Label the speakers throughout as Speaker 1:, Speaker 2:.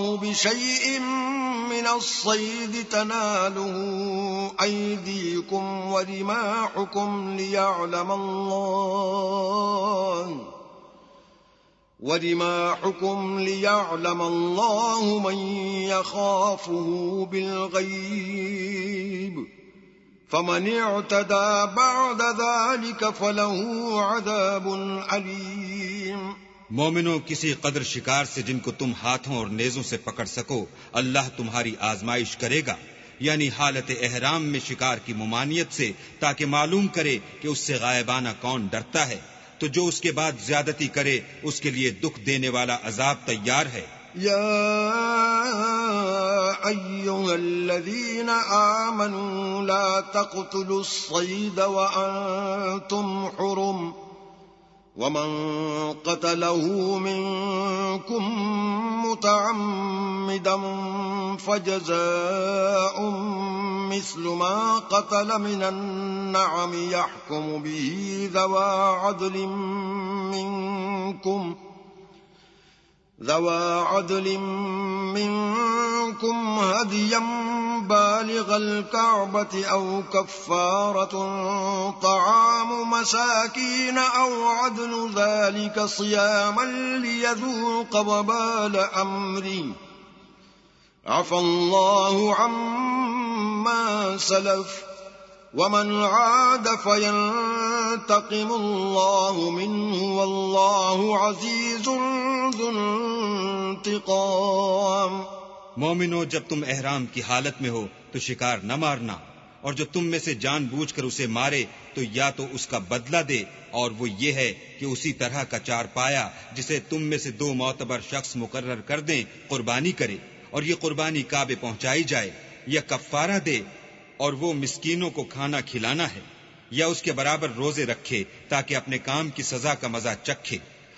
Speaker 1: الله بشيء من الصيد تناله أيديكم ورماحكم ليعلم الله من يخافه بالغيب فمن اعتدى بعد ذلك فله عذاب عليم۔
Speaker 2: مومنوں، کسی قدر شکار سے جن کو تم ہاتھوں اور نیزوں سے پکڑ سکو اللہ تمہاری آزمائش کرے گا، یعنی حالت احرام میں شکار کی ممانعت سے، تاکہ معلوم کرے کہ اس سے غائبانہ کون ڈرتا ہے، تو جو اس کے بعد زیادتی کرے اس کے لیے دکھ دینے والا عذاب تیار ہے۔
Speaker 1: یا ایھا الذین آمنوا لا تقتلوا الصید وانتم حرم ومن قتله منكم متعمدا فجزاء مثل ما قتل من النعم يحكم به ذوى عدل منكم هديا بالغ الكعبة أو كفارة طعام مساكين أو عدل ذلك صياما ليذوق وبال أمره عفى الله عما سلف ومن عاد فينتقم الله منه والله عزيز ذو انتقام۔
Speaker 2: مومنو، جب تم احرام کی حالت میں ہو تو شکار نہ مارنا، اور جو تم میں سے جان بوجھ کر اسے مارے تو یا تو اس کا بدلہ دے، اور وہ یہ ہے کہ اسی طرح کا چار پایا جسے تم میں سے 2 معتبر شخص مقرر کر دیں قربانی کرے، اور یہ قربانی کعبے پہنچائی جائے، یا کفارہ دے اور وہ مسکینوں کو کھانا کھلانا ہے، یا اس کے برابر روزے رکھے تاکہ اپنے کام کی سزا کا مزہ چکھے،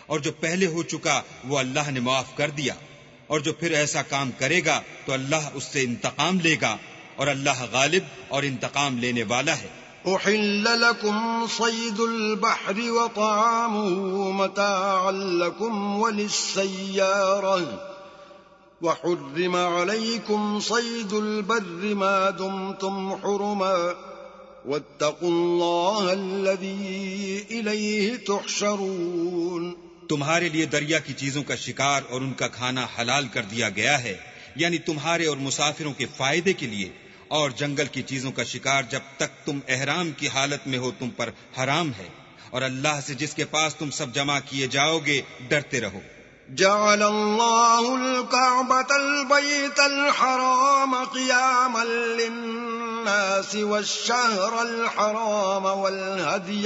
Speaker 2: اور جو پہلے ہو چکا وہ اللہ نے معاف کر دیا، اور جو پھر ایسا کام کرے گا تو اللہ اس سے انتقام لے گا، اور اللہ غالب اور انتقام لینے والا ہے۔
Speaker 1: أحل لكم صيد البحر وطعامه متاعا لكم وللسيارة وحرم عليكم صيد البر ما دمتم حرما واتقوا الله الذي إليه تحشرون۔
Speaker 2: تمہارے لیے دریا کی چیزوں کا شکار اور ان کا کھانا حلال کر دیا گیا ہے، یعنی تمہارے اور مسافروں کے فائدے کے لیے، اور جنگل کی چیزوں کا شکار جب تک تم احرام کی حالت میں ہو تم پر حرام ہے، اور اللہ سے جس کے پاس تم سب جمع کیے جاؤ گے ڈرتے رہو۔
Speaker 1: جعل الله الكعبة البيت الحرام قياما للناس والشهر الحرام والهدي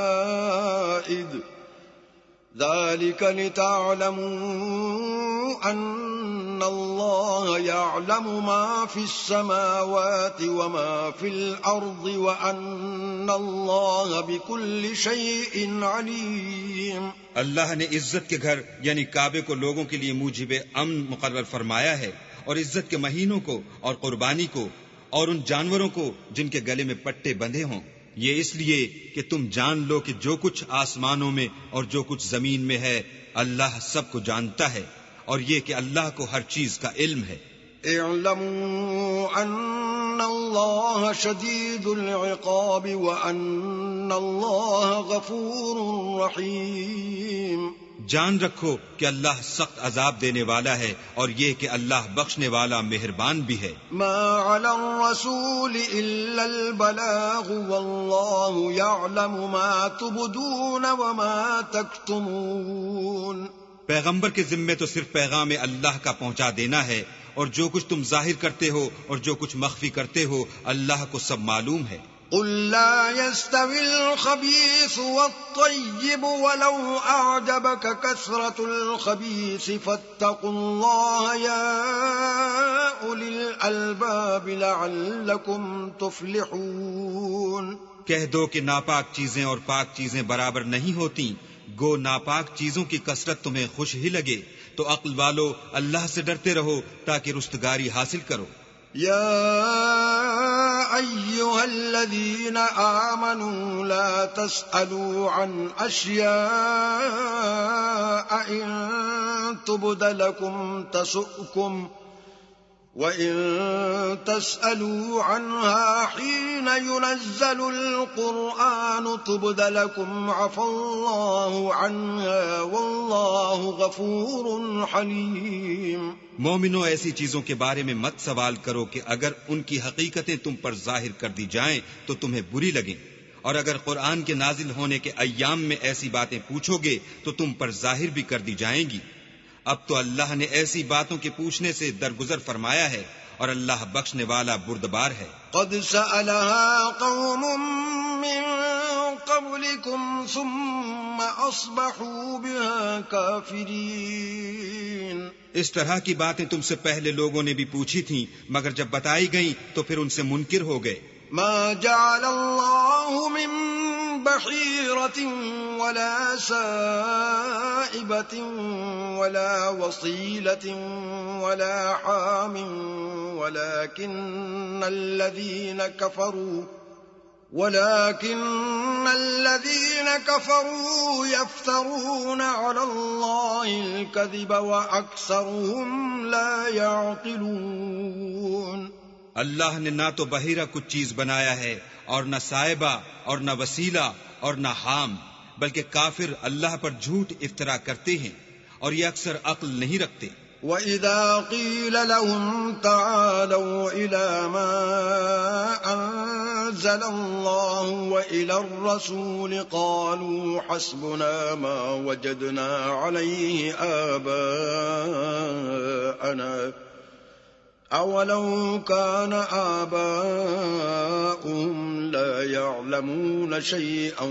Speaker 1: والقلائد ذلك لتعلموا أن الله يعلم ما في السماوات وما في الأرض وأن الله بكل شيء عليم۔
Speaker 2: اللہ نے عزت کے گھر یعنی کعبے کو لوگوں کے لیے موجب امن مقرر فرمایا ہے، اور عزت کے مہینوں کو اور قربانی کو اور ان جانوروں کو جن کے گلے میں پٹے بندھے ہوں، یہ اس لیے کہ تم جان لو کہ جو کچھ آسمانوں میں اور جو کچھ زمین میں ہے اللہ سب کو جانتا ہے، اور یہ کہ اللہ کو ہر چیز کا علم ہے۔
Speaker 1: اعلموا ان اللہ شدید العقاب وان اللہ غفور رحیم۔
Speaker 2: جان رکھو کہ اللہ سخت عذاب دینے والا ہے، اور یہ کہ اللہ بخشنے والا مہربان بھی ہے۔
Speaker 1: ما علی الرسول الا البلاغ واللہ یعلم ما تبدون وما تکتمون۔
Speaker 2: پیغمبر کے ذمے تو صرف پیغام اللہ کا پہنچا دینا ہے، اور جو کچھ تم ظاہر کرتے ہو اور جو کچھ مخفی کرتے ہو اللہ کو سب معلوم ہے۔
Speaker 1: قل لا يستوي الخبيث والطيب ولو أعجبك كثرة الخبيث فاتقوا الله يا أولي الألباب لعلكم تفلحون۔
Speaker 2: کہہ دو کہ ناپاک چیزیں اور پاک چیزیں برابر نہیں ہوتی، گو ناپاک چیزوں کی کثرت تمہیں خوش ہی لگے، تو عقل والو اللہ سے ڈرتے رہو تاکہ رستگاری حاصل کرو۔
Speaker 1: یا أيها الذين آمنوا لا تسألوا عن أشياء إن تبد لكم تسؤكم وإن تسألوا عنها حين ينزل القرآن تبد لكم عفى الله عنها والله غفور حليم.
Speaker 2: مومنو، ایسی چیزوں کے بارے میں مت سوال کرو کہ اگر ان کی حقیقتیں تم پر ظاہر کر دی جائیں تو تمہیں بری لگیں، اور اگر قرآن کے نازل ہونے کے ایام میں ایسی باتیں پوچھو گے تو تم پر ظاہر بھی کر دی جائیں گی. اب تو اللہ نے ایسی باتوں کے پوچھنے سے درگزر فرمایا ہے، اور اللہ بخشنے والا بردبار ہے.
Speaker 1: قد سألها قوم من قبلكم ثم أصبحوا بها كافرين.
Speaker 2: اس طرح کی باتیں تم سے پہلے لوگوں نے بھی پوچھی تھیں، مگر جب بتائی گئیں تو پھر ان سے منکر ہو گئے.
Speaker 1: ما جعل الله من بحيرة ولا سائبة ولا وصيلة ولا حام ولكن الذين كفروا يفترون على الله الكذب وأكثرهم لا يعقلون.
Speaker 2: اللہ نے نہ تو بحیرہ کچھ چیز بنایا ہے، اور نہ صائبہ، اور نہ وسیلہ، اور نہ حام، بلکہ کافر اللہ پر جھوٹ افطرا کرتے ہیں اور یہ اکثر عقل نہیں رکھتے.
Speaker 1: وَإِذَا قِيلَ لَهُمْ تَعَالَوْا إِلَى مَا أَنزَلَ اللَّهُ وَإِلَى الرَّسُولِ قَالُوا حَسْبُنَا مَا وَجَدْنَا عَلَيْهِ آبَاءَنَا أَوَلَوْ كَانَ آبَاؤُهُمْ لَا يَعْلَمُونَ شَيْئًا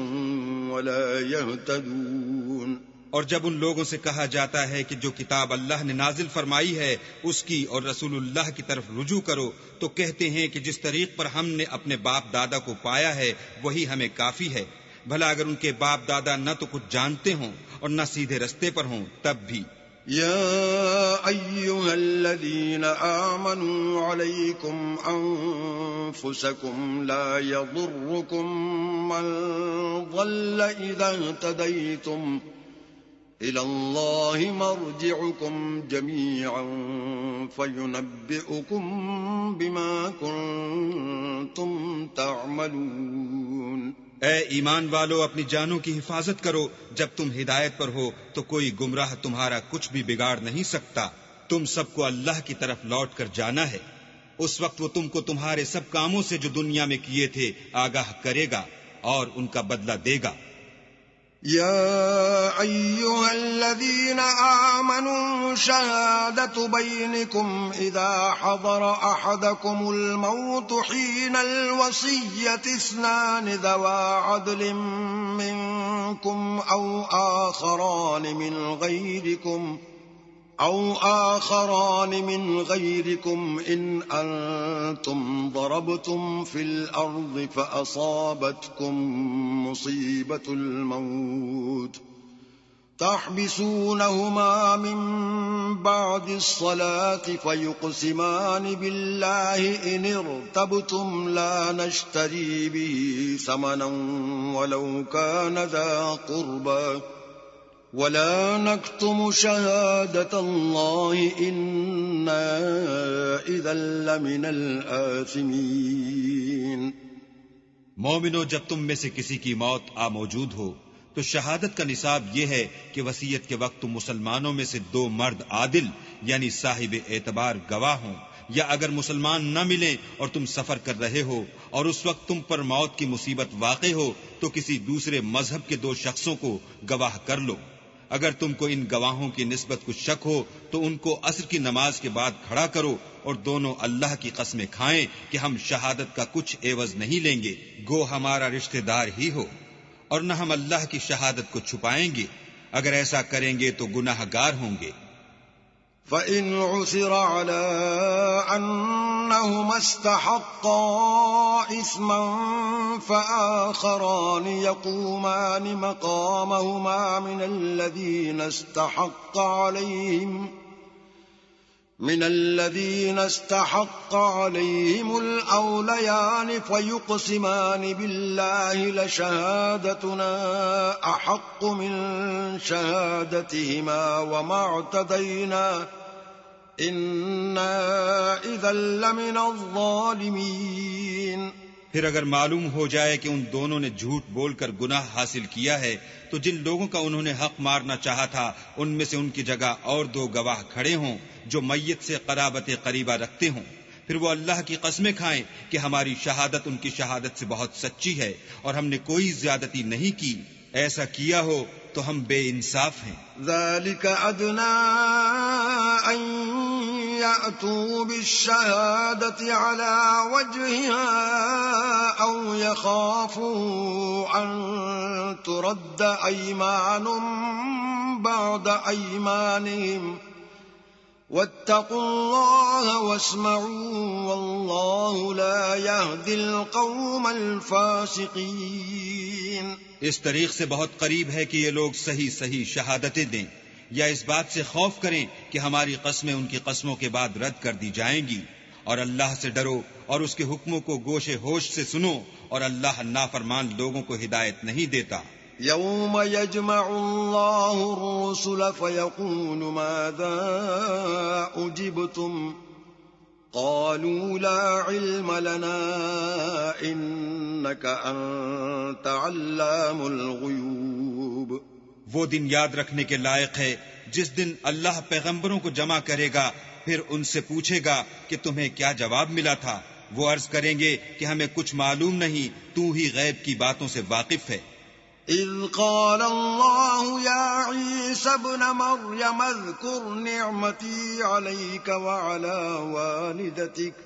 Speaker 1: وَلَا يَهْتَدُونَ.
Speaker 2: اور جب ان لوگوں سے کہا جاتا ہے کہ جو کتاب اللہ نے نازل فرمائی ہے اس کی اور رسول اللہ کی طرف رجوع کرو، تو کہتے ہیں کہ جس طریق پر ہم نے اپنے باپ دادا کو پایا ہے وہی ہمیں کافی ہے. بھلا اگر ان کے باپ دادا نہ تو کچھ جانتے ہوں اور نہ سیدھے رستے پر ہوں تب بھی.
Speaker 1: يا أيها الذين آمنوا عليكم أنفسكم لا يضركم من ضل إذا اهتديتم إلى الله مرجعكم جميعا فينبئكم بما كنتم تعملون.
Speaker 2: اے ایمان والو، اپنی جانوں کی حفاظت کرو. جب تم ہدایت پر ہو تو کوئی گمراہ تمہارا کچھ بھی بگاڑ نہیں سکتا. تم سب کو اللہ کی طرف لوٹ کر جانا ہے. اس وقت وہ تم کو تمہارے سب کاموں سے جو دنیا میں کیے تھے آگاہ کرے گا اور ان کا بدلہ دے گا.
Speaker 1: يا أيها الذين آمنوا شهادة بينكم إذا حضر أحدكم الموت حين الوصية اثنان ذوى عدل منكم أو آخران من غيركم إن أنتم ضربتم في الأرض فأصابتكم مصيبة الموت تحبسونهما من بعد الصلاة فيقسمان بالله إن ارتبتم لا نشتري به ثمنا ولو كان ذا قربى ولا نكتم شهادة الله إنا إذا لمن الآثمين.
Speaker 2: مومنو، جب تم میں سے کسی کی موت آ موجود ہو تو شہادت کا نصاب یہ ہے کہ وصیت کے وقت تم مسلمانوں میں سے دو مرد عادل یعنی صاحب اعتبار گواہ ہوں، یا اگر مسلمان نہ ملیں اور تم سفر کر رہے ہو اور اس وقت تم پر موت کی مصیبت واقع ہو تو کسی دوسرے مذہب کے دو شخصوں کو گواہ کر لو. اگر تم کو ان گواہوں کی نسبت کچھ شک ہو تو ان کو عصر کی نماز کے بعد کھڑا کرو اور دونوں اللہ کی قسمیں کھائیں کہ ہم شہادت کا کچھ عوض نہیں لیں گے، گو ہمارا رشتہ دار ہی ہو، اور نہ ہم اللہ کی شہادت کو چھپائیں گے. اگر ایسا کریں گے تو گناہ گار ہوں گے.
Speaker 1: فَإِنْ عُثِرَ عَلَىٰ أَنَّهُمَا اسْتَحَقَّا إِثْمًا فَآخَرَانِ يَقُومَانِ مَقَامَهُمَا مِنَ الَّذِينَ اسْتَحَقَّ عَلَيْهِمُ من الذين استحق عليهم الأوليان فيقسمان بالله لشهادتنا أحق من شهادتهما وما اعتدينا إنا إذا لمن الظالمين۔
Speaker 2: پھر اگر معلوم ہو جائے کہ ان دونوں نے جھوٹ بول کر گناہ حاصل کیا ہے تو جن لوگوں کا انہوں نے حق مارنا چاہا تھا ان میں سے ان کی جگہ اور دو گواہ کھڑے ہوں جو میت سے قرابت قریبہ رکھتے ہوں، پھر وہ اللہ کی قسمیں کھائیں کہ ہماری شہادت ان کی شہادت سے بہت سچی ہے اور ہم نے کوئی زیادتی نہیں کی، ایسا کیا ہو تو ہم بے انصاف ہیں۔
Speaker 1: ذلك أدنى أن يأتوا بالشهادة على وجهها أو يخافوا أن ترد أيمان بعد أيمانهم واتقوا الله واسمعوا والله لا يهدي القوم الفاسقين۔
Speaker 2: اس طریق سے بہت قریب ہے کہ یہ لوگ صحیح صحیح شہادتیں دیں، یا اس بات سے خوف کریں کہ ہماری قسمیں ان کی قسموں کے بعد رد کر دی جائیں گی، اور اللہ سے ڈرو اور اس کے حکموں کو گوش ہوش سے سنو، اور اللہ نافرمان لوگوں کو ہدایت نہیں دیتا۔
Speaker 1: يوم يجمع الله الرسل فيقول ماذا أجبتم قالوا لا علم لنا إنك أنت علام الغيوب۔
Speaker 2: وہ دن یاد رکھنے کے لائق ہے جس دن اللہ پیغمبروں کو جمع کرے گا، پھر ان سے پوچھے گا کہ تمہیں کیا جواب ملا تھا، وہ عرض کریں گے کہ ہمیں کچھ معلوم نہیں، تو ہی غیب کی باتوں سے واقف ہے۔
Speaker 1: إذ قال الله يا عيسى ابن مريم اذكر نعمتي عليك وعلى والدتك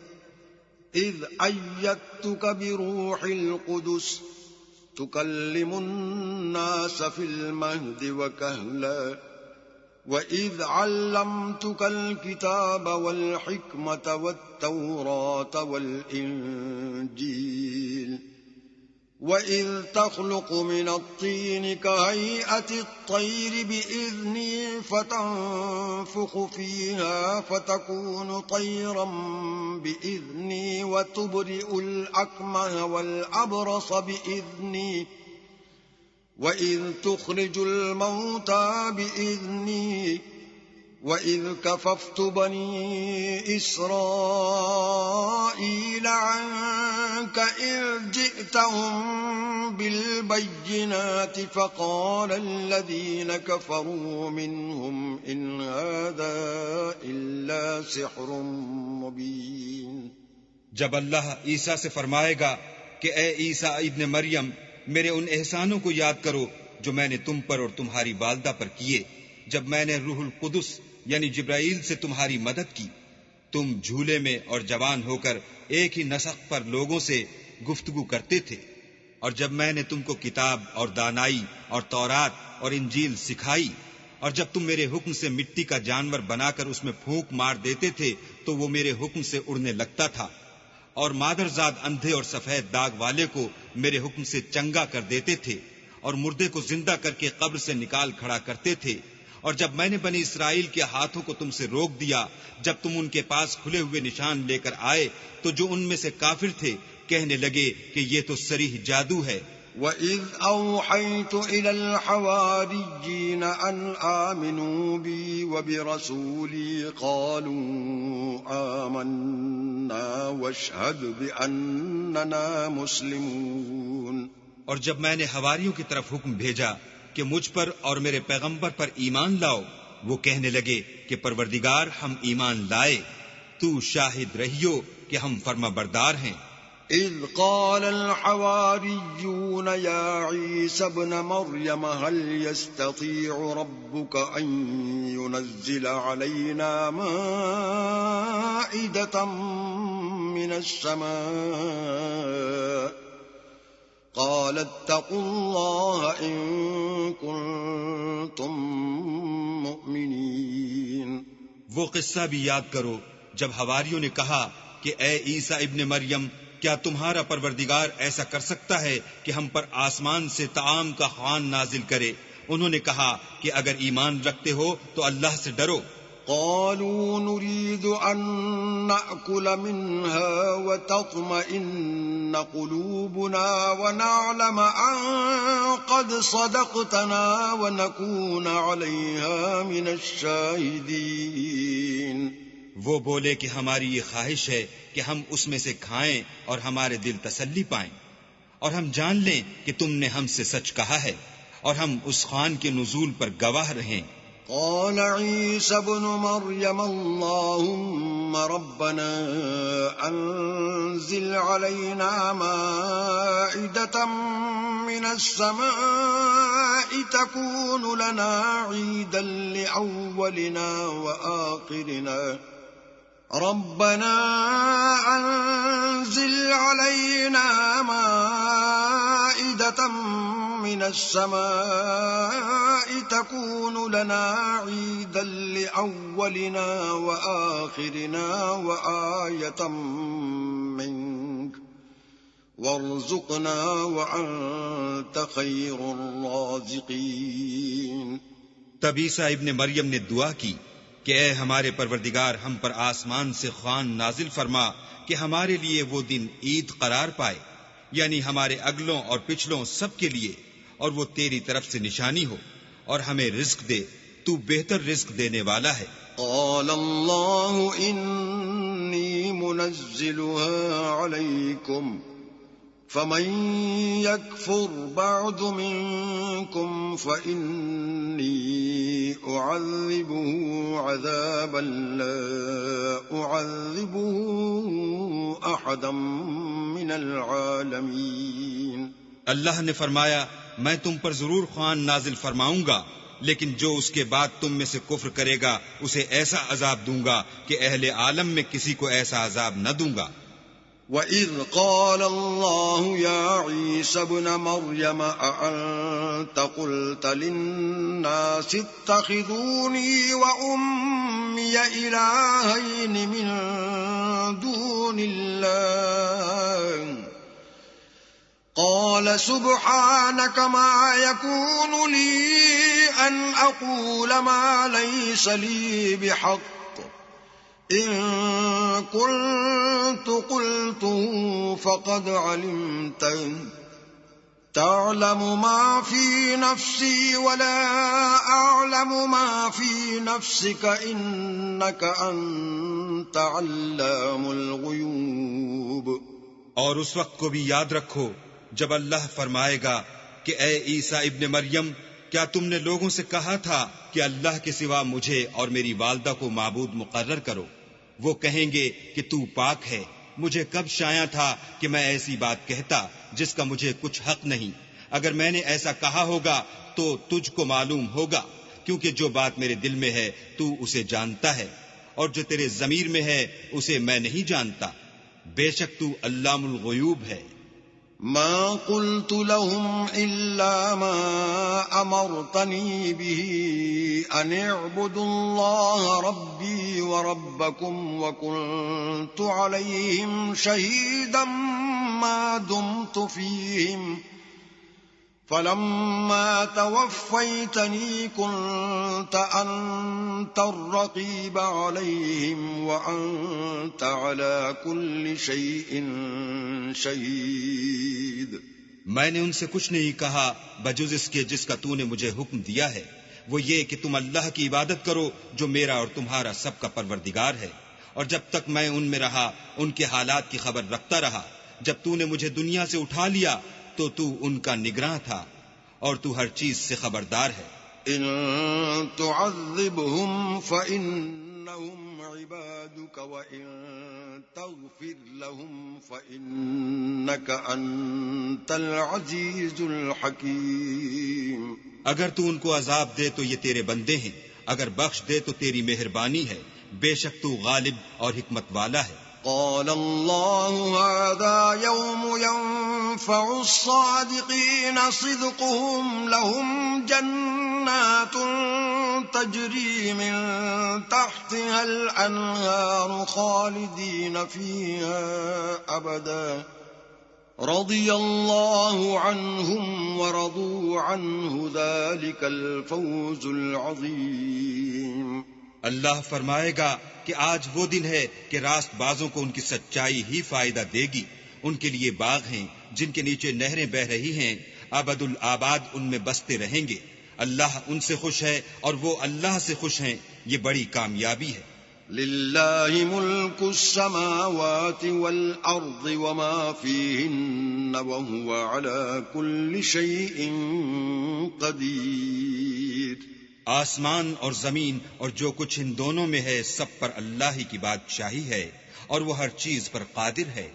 Speaker 1: إذ أيدتك بروح القدس تكلم الناس في المهد وكهلا وإذ علمتك الكتاب والحكمة والتوراة والإنجيل وَإِذْ تَخْلُقُ مِنَ الطِّينِ كَهَيْئَةِ الطَّيْرِ بِإِذْنِي فَتَنفُخُ فِيهَا فَتَكُونُ طَيْرًا بِإِذْنِي وَتُبْرِئُ الْأَكْمَهَ وَالْأَبْرَصَ بِإِذْنِي وَإِذْ تُخْرِجُ الْمَوْتَى بِإِذْنِي وَإِذْ كَفَفْتُ بَنِي إِسْرَائِيلَ عَنكَ إِذْ جِئْتَهُم بِالْبَيِّنَاتِ فَقَالَ الَّذِينَ كَفَرُوا مِنْهُمْ إِنْ هَذَا إِلَّا سِحْرٌ مُبِينٌ۔
Speaker 2: جب اللہ عیسیٰ سے فرمائے گا کہ اے عیسیٰ ابن مریم، میرے ان احسانوں کو یاد کرو جو میں نے تم پر اور تمہاری والدہ پر کیے، جب میں نے روح القدس یعنی جبرائیل سے تمہاری مدد کی، تم جھولے میں اور جوان ہو کر ایک ہی نسق پر لوگوں سے گفتگو کرتے تھے، اور جب میں نے تم کو کتاب اور دانائی اور تورات اور انجیل سکھائی، اور جب تم میرے حکم سے مٹی کا جانور بنا کر اس میں پھونک مار دیتے تھے تو وہ میرے حکم سے اڑنے لگتا تھا، اور مادرزاد اندھے اور سفید داغ والے کو میرے حکم سے چنگا کر دیتے تھے، اور مردے کو زندہ کر کے قبر سے نکال کھڑا کرتے تھے، اور جب میں نے بنی اسرائیل کے ہاتھوں کو تم سے روک دیا جب تم ان کے پاس کھلے ہوئے نشان لے کر آئے تو جو ان میں سے کافر تھے کہنے لگے کہ یہ تو صریح جادو ہے۔
Speaker 1: وَإِذْ أَوْحَيْتُ إِلَى الْحَوَارِيِّينَ أَنْ آمِنُوا بِي وَبِرَسُولِي قَالُوا آمَنَّا وَاشْهَدْ بِأَنَّنَا مُسْلِمُونَ۔
Speaker 2: اور جب میں نے حواریوں کی طرف حکم بھیجا کہ مجھ پر اور میرے پیغمبر پر ایمان لاؤ، وہ کہنے لگے کہ پروردگار ہم ایمان لائے، تو شاہد رہیو کہ ہم فرما بردار ہیں۔
Speaker 1: إذ قال الحواريون يا عيسى ابن مريم هل يستطيع ربك أن ينزل علينا مائدة من السماء قال اتقوا الله إن كنتم مؤمنين۔
Speaker 2: وہ قصہ بھی یاد کرو جب حواریوں نے کہا کہ اے عیسیٰ ابن مریم، کیا تمہارا پروردگار ایسا کر سکتا ہے کہ ہم پر آسمان سے طعام کا خوان نازل کرے؟ انہوں نے کہا کہ اگر ایمان رکھتے ہو تو اللہ سے ڈرو۔
Speaker 1: قالوا نريد أن نأكل منها وتطمئن قلوبنا ونعلم أن قد صدقتنا ونكون عليها من الشاهدين.
Speaker 2: وہ بولے کہ ہماری یہ خواہش ہے کہ ہم اس میں سے کھائیں اور ہمارے دل تسلی پائیں، اور ہم جان لیں کہ تم نے ہم سے سچ کہا ہے، اور ہم اس خوان کے نزول پر گواہ رہیں.
Speaker 1: قال عيسى ابن مريم اللهم ربنا أنزل علينا مائدة من السماء تكون لنا عيدا لأولنا وآخرنا ربنا أنزل علينا مائدة من السماء تكون لنا عيدا لأولنا وآخرنا وآية منك وارزقنا وأنت خير الرازقين.
Speaker 2: تب عیسیٰ ابن مریم نے دعا کی کہ اے ہمارے پروردگار، ہم پر آسمان سے خوان نازل فرما کہ ہمارے لیے وہ دن عید قرار پائے، یعنی ہمارے اگلوں اور پچھلوں سب کے لیے، اور وہ تیری طرف سے نشانی ہو، اور ہمیں رزق دے، تو بہتر رزق دینے والا ہے.
Speaker 1: قال الله إني منزلها عليكم فمن يكفر بعد منكم فإني أعذبه عذابا لا أعذبه أحدا من العالمين.
Speaker 2: اللہ نے فرمایا میں تم پر ضرور خوان نازل فرماؤں گا، لیکن جو اس کے بعد تم میں سے کفر کرے گا اسے ایسا عذاب دوں گا کہ اہل عالم میں کسی کو ایسا عذاب نہ دوں گا.
Speaker 1: وَإِذْ قَالَ اللَّهُ يَا عِيسَى ابْنَ مَرْيَمَ أَأَنْتَ قُلْتَ لِلنَّاسِ اتَّخِذُونِي وَأُمِّيَ إِلَٰهَيْنِ مِن دُونِ اللَّهِ قَالَ سُبْحَانَكَ مَا يَكُونُ لِي أَنْ أَقُولَ مَا لَيْسَ لِي بِحَقٍّ إن كنت قلته فقد علمته تعلم ما في نفسي ولا أعلم ما في نفسك إنك أنت علام الغيوب.
Speaker 2: اور اس وقت کو بھی یاد رکھو جب اللہ فرمائے گا کہ اے عیسیٰ ابن مریم، کیا تم نے لوگوں سے کہا تھا کہ اللہ کے سوا مجھے اور میری والدہ کو معبود مقرر کرو؟ وہ کہیں گے کہ تو پاک ہے، مجھے کب شایع تھا کہ میں ایسی بات کہتا جس کا مجھے کچھ حق نہیں. اگر میں نے ایسا کہا ہوگا تو تجھ کو معلوم ہوگا، کیونکہ جو بات میرے دل میں ہے تو اسے جانتا ہے، اور جو تیرے ضمیر میں ہے اسے میں نہیں جانتا. بے شک تو علام الغیوب ہے.
Speaker 1: ما قلت لهم إلا ما أمرتني به أن اعبدوا الله ربي وربكم وكنت عليهم شهيدا ما دمت فيهم فلما توفيتني كنت أنت الرقيب عليهم وأنت على كل شيء شهيد.
Speaker 2: میں نے ان سے کچھ نہیں کہا بجز اس کے جس کا تو نے مجھے حکم دیا ہے، وہ یہ کہ تم اللہ کی عبادت کرو جو میرا اور تمہارا سب کا پروردگار ہے. اور جب تک میں ان میں رہا ان کے حالات کی خبر رکھتا رہا. جب تو نے مجھے دنیا سے اٹھا لیا تو ان کا نگراں تھا، اور تو ہر چیز سے خبردار ہے.
Speaker 1: ان تعذبهم فإنهم عبادك وإن تغفر لهم فإنك أنت العزيز الحكيم.
Speaker 2: اگر تو ان کو عذاب دے تو یہ تیرے بندے ہیں، اگر بخش دے تو تیری مہربانی ہے. بے شک تو غالب اور حکمت والا ہے.
Speaker 1: قال الله هذا يوم ينفع الصادقين صدقهم لهم جنات تجري من تحتها الأنهار خالدين فيها أبدا رضي الله عنهم ورضوا عنه ذلك الفوز العظيم.
Speaker 2: اللہ فرمائے گا کہ آج وہ دن ہے کہ راست بازوں کو ان کی سچائی ہی فائدہ دے گی. ان کے لیے باغ ہیں جن کے نیچے نہریں بہ رہی ہیں، ابد الآباد ان میں بستے رہیں گے. اللہ ان سے خوش ہے اور وہ اللہ سے خوش ہیں. یہ بڑی کامیابی ہے.
Speaker 1: لله ملك السماوات والأرض وما فيهن وهو على كل شيء قدير.
Speaker 2: آسمان اور زمین اور جو کچھ ان دونوں میں ہے سب پر اللہ ہی کی بادشاہی ہے اور وہ ہر چیز پر قادر ہے.